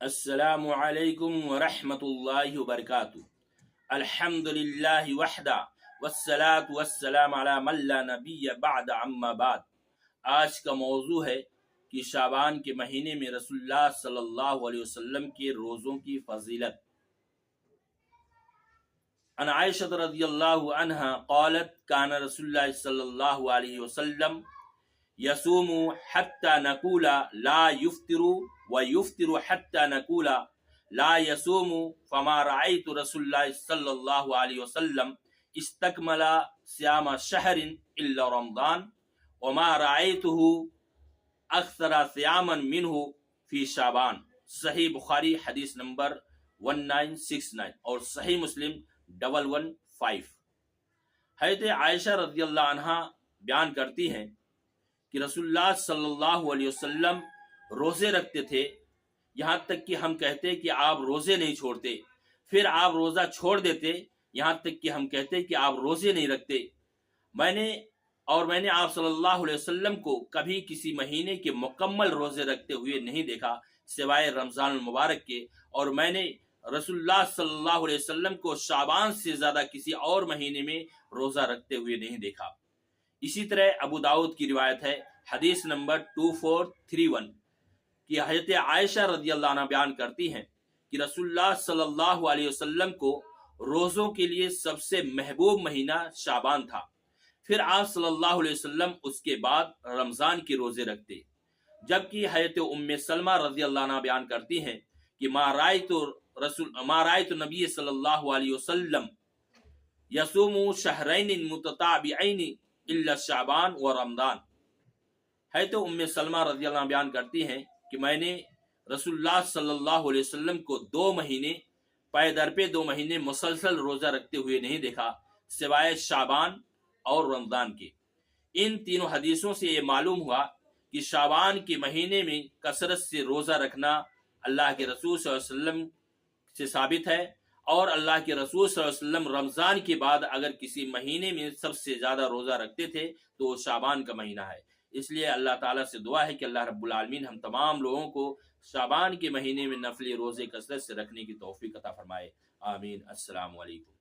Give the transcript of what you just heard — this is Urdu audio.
السلام علیکم ورحمۃ اللہ وبرکاتہ۔ الحمدللہ وحدہ والصلاة والسلام علی من لا نبی بعد اما بعد۔ آج کا موضوع ہے کہ شعبان کے مہینے میں رسول اللہ صلی اللہ علیہ وسلم کے روزوں کی فضیلت۔ عن عائشہ رضی اللہ عنہا قالت کان رسول اللہ صلی اللہ علیہ وسلم یصوم حتی نقول لا یفطر ویفطر حتی نقول لا یصوم فما رأیت رسول اللہ صلی اللہ علیہ وسلم استکمل صیام شہر الا رمضان وما رأیته اکثر صیاما منہ فی شعبان۔ صحیح بخاری حدیث نمبر 1969 اور صحیح مسلم 115۔ حضرت عائشہ رضی اللہ عنہا بیان کرتی ہیں کہ رسول اللہ صلی اللہ علیہ وسلم روزے رکھتے تھے، یہاں تک کہ ہم کہتے کہ آپ روزے نہیں چھوڑتے، پھر آپ روزہ چھوڑ دیتے، یہاں تک کہ ہم کہتے کہ آپ روزے نہیں رکھتے۔ میں نے آپ صلی اللہ علیہ وسلم کو کبھی کسی مہینے کے مکمل روزے رکھتے ہوئے نہیں دیکھا سوائے رمضان المبارک کے، اور میں نے رسول اللہ صلی اللہ علیہ وسلم کو شعبان سے زیادہ کسی اور مہینے میں روزہ رکھتے ہوئے نہیں دیکھا۔ اسی طرح ابو داؤد کی روایت ہے حدیث نمبر 2431 کہ حضرت عائشہ رضی اللہ عنہ بیان کرتی ہیں کہ رسول اللہ صلی اللہ علیہ وسلم کو روزوں کے لیے سب سے محبوب مہینہ شعبان تھا، پھر آپ صلی اللہ علیہ وسلم اس کے بعد رمضان کے روزے رکھتے، جبکہ حضرت ام سلمہ رضی اللہ عنہ بیان کرتی ہیں کہ ما رأیت نبی صلی اللہ علیہ وسلم یصوم شہرین متتابعین الا شعبان و رمضان۔ حضرت ام سلمہ رضی اللہ عنہ بیان کرتی ہیں کہ میں نے رسول اللہ صلی اللہ علیہ وسلم کو 2 مہینے پے در پہ 2 مہینے مسلسل روزہ رکھتے ہوئے نہیں دیکھا سوائے شعبان اور رمضان کے۔ ان تینوں حدیثوں سے یہ معلوم ہوا کہ شعبان کے مہینے میں کثرت سے روزہ رکھنا اللہ کے رسول صلی اللہ علیہ وسلم سے ثابت ہے، اور اللہ کے رسول صلی اللہ علیہ وسلم رمضان کے بعد اگر کسی مہینے میں سب سے زیادہ روزہ رکھتے تھے تو وہ شعبان کا مہینہ ہے۔ اس لیے اللہ تعالیٰ سے دعا ہے کہ اللہ رب العالمین ہم تمام لوگوں کو شعبان کے مہینے میں نفلی روزے کثرت سے رکھنے کی توفیق عطا فرمائے، آمین۔ السلام علیکم۔